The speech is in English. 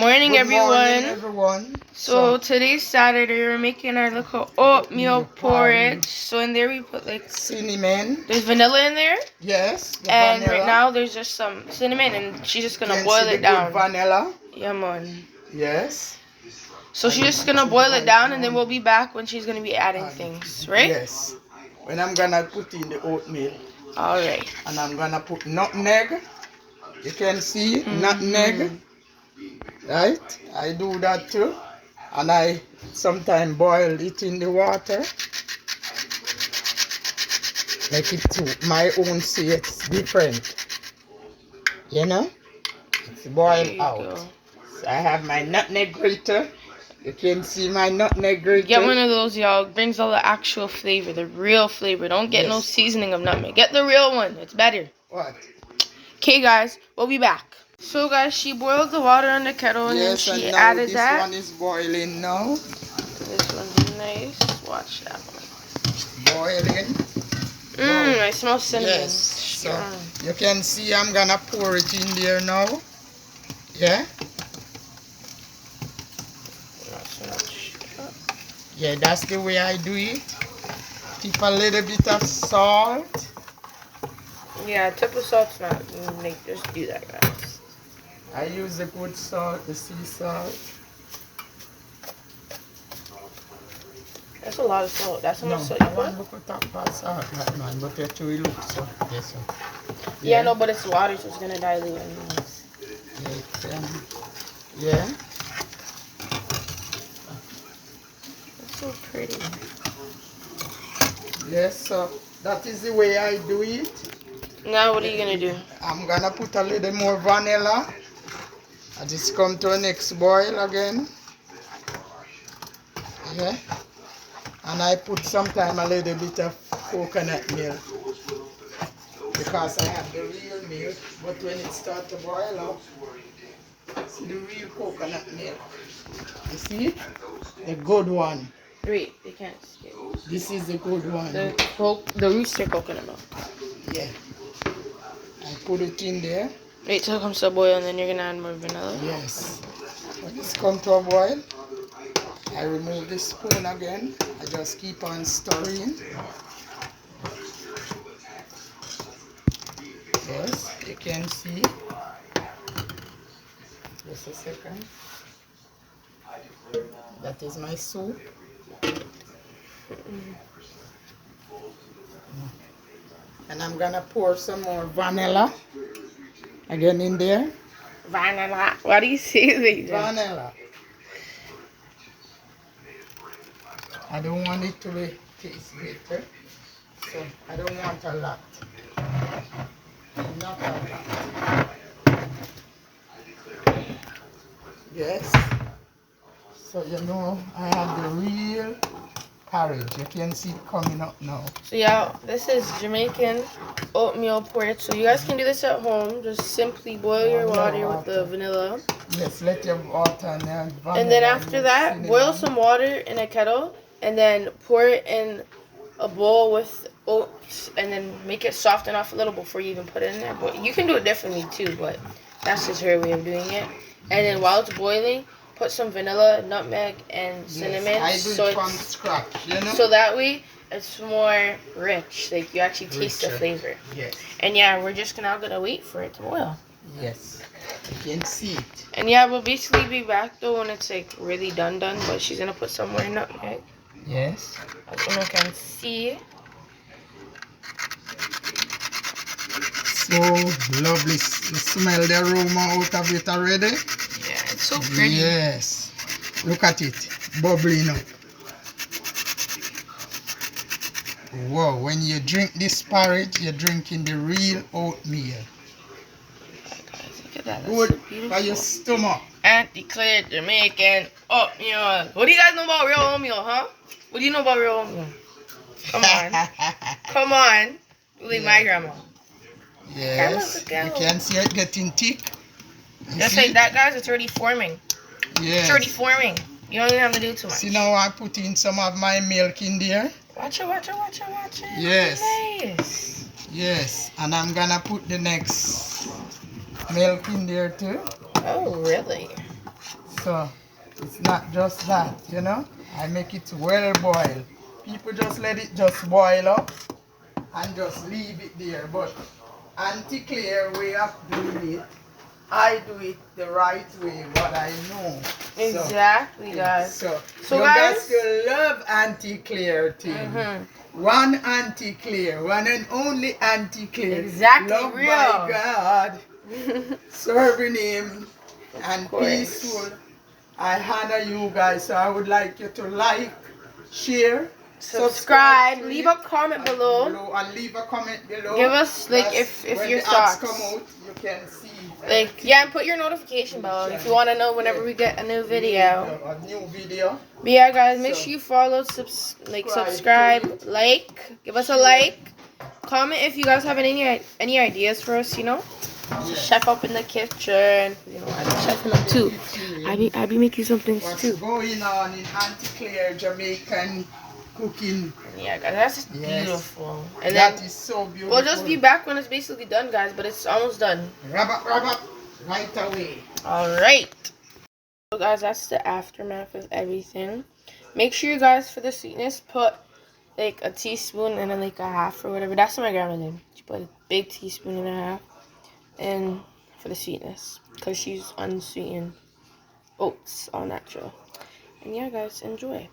morning, Good everyone. morning, everyone. So today's Saturday. We're making our little oatmeal porridge. So in there we put like cinnamon. There's vanilla in there. Yes. And vanilla. right now there's just some cinnamon, and she's just gonna Can boil see it down. Good vanilla. Yeah, man. Yes. So she's just gonna boil it down, and then we'll be back when she's gonna be adding things, right? Yes. When I'm gonna put in the oatmeal. All right. And I'm gonna put nutmeg. You can see nutmeg. Right? I do that too. And I sometimes boil it in the water. Make it to my own see it's different. You know? It's boiled out. So I have my nutmeg grater. You can see my nutmeg grater. Get one of those, y'all. It brings all the actual flavor, the real flavor. Don't get no seasoning of nutmeg. Get the real one. It's better. What? Okay, guys. We'll be back. So, guys, she boiled the water in the kettle, and then she and added this that. This one is boiling now. This one's nice. Watch that one. Boiling. I smell cinnamon. Yes. So you can see I'm gonna pour it in there now. Yeah. Not so much. Yeah, that's the way I do it. Keep a little bit of salt. Yeah, a tip of salt's not just do that, guys. I use the good salt, the sea salt. That's a lot of salt. That's how much salt you put? I want to put up salt, right, man, but it will look so. Yes, yeah, no, but it's water, so it's gonna dilute it. Yeah. It's so pretty. Yes, so that is the way I do it. Now what are you gonna do? I'm gonna put a little more vanilla. I just come to a next boil again. Yeah. And I put sometime a little bit of coconut milk. Because I have the real milk. But when it starts to boil up, it's the real coconut milk. You see? The good one. Wait, they can't see it. This is the good one. The rooster coconut milk. Yeah. I put it in there. Wait till it comes to a boil, and then you're gonna add more vanilla. Yes. When it's come to a boil, I remove the spoon again. I just keep on stirring. Yes, you can see. Just a second. That is my soup. And I'm gonna pour some more vanilla again in there. Vanilla. Why do you say that? Vanilla. I don't want it to be taste bitter, so I don't want a lot. Not a lot. Yes. So you know I have the real porridge. You can see it coming up now. So yeah, this is Jamaican oatmeal porridge. So you guys can do this at home. Just simply boil your water with the vanilla. Yes, let your water and vanilla. And then after that, boil some water in a kettle. And then pour it in a bowl with oats, and then make it soften off a little before you even put it in there. But you can do it differently too, but that's just her way of doing it. And then while it's boiling, put some vanilla, nutmeg, and cinnamon. I do it from scratch, you know? So that way, it's more rich. Like, you actually taste the flavor. Yes. And yeah, we're just now gonna wait for it to boil. Yes. You can see it. And yeah, we'll basically be back though when it's like really done. But she's gonna put some more nutmeg. Yes. As you can see. So lovely. You smell the aroma out of it already? Yeah, it's so pretty. Yes. Look at it. Bubbling up. Wow, when you drink this porridge, you're drinking the real oatmeal. Look at that. Good for your stomach. Anti-clear Jamaican oatmeal. What do you guys know about real oatmeal, huh? What do you know about real oatmeal? Come on. Come on. Believe my grandma. Yes. You can see it getting thick. Just like that, guys. It's already forming. Yes. It's already forming. You don't even have to do too much. See now I put in some of my milk in there. Watch it, watch it, watch it, watch it. Yes. Nice. Yes. And I'm going to put the next milk in there too. Oh, really? So it's not just that, you know. I make it well boiled. People just let it just boil up and just leave it there. But Auntie Claire way of doing it, I do it the right way, what I know. Exactly, guys. So So you guys, guys will love Auntie Claire team. One Auntie Claire, one and only Auntie Claire. Exactly, Love real. by God. Serving him and course. peaceful. I honor you guys, so I would like you to like, share, subscribe, leave a comment below. And leave a comment below. Give us like if your thoughts come out, you can see. Like and put your notification bell on if you want to know whenever we get a new video. A new video. But yeah, guys, make sure you follow, subscribe, like, give us a like, comment if you guys have any ideas for us. You know, chef up in the kitchen. You know, I be chefing up too. I be making some things too. What's going on in Auntie Claire Jamaican cooking? Yeah, guys, that's beautiful. And that then is so beautiful. we'll just be back when it's basically done, guys. But it's almost done. Rub up, right away. All right. So guys, that's the aftermath of everything. Make sure you guys, for the sweetness, put like a teaspoon and then like a half or whatever. That's what my grandma did. She put a big teaspoon and a half, and for the sweetness, because she's unsweetened oats, all natural. And yeah, guys, enjoy.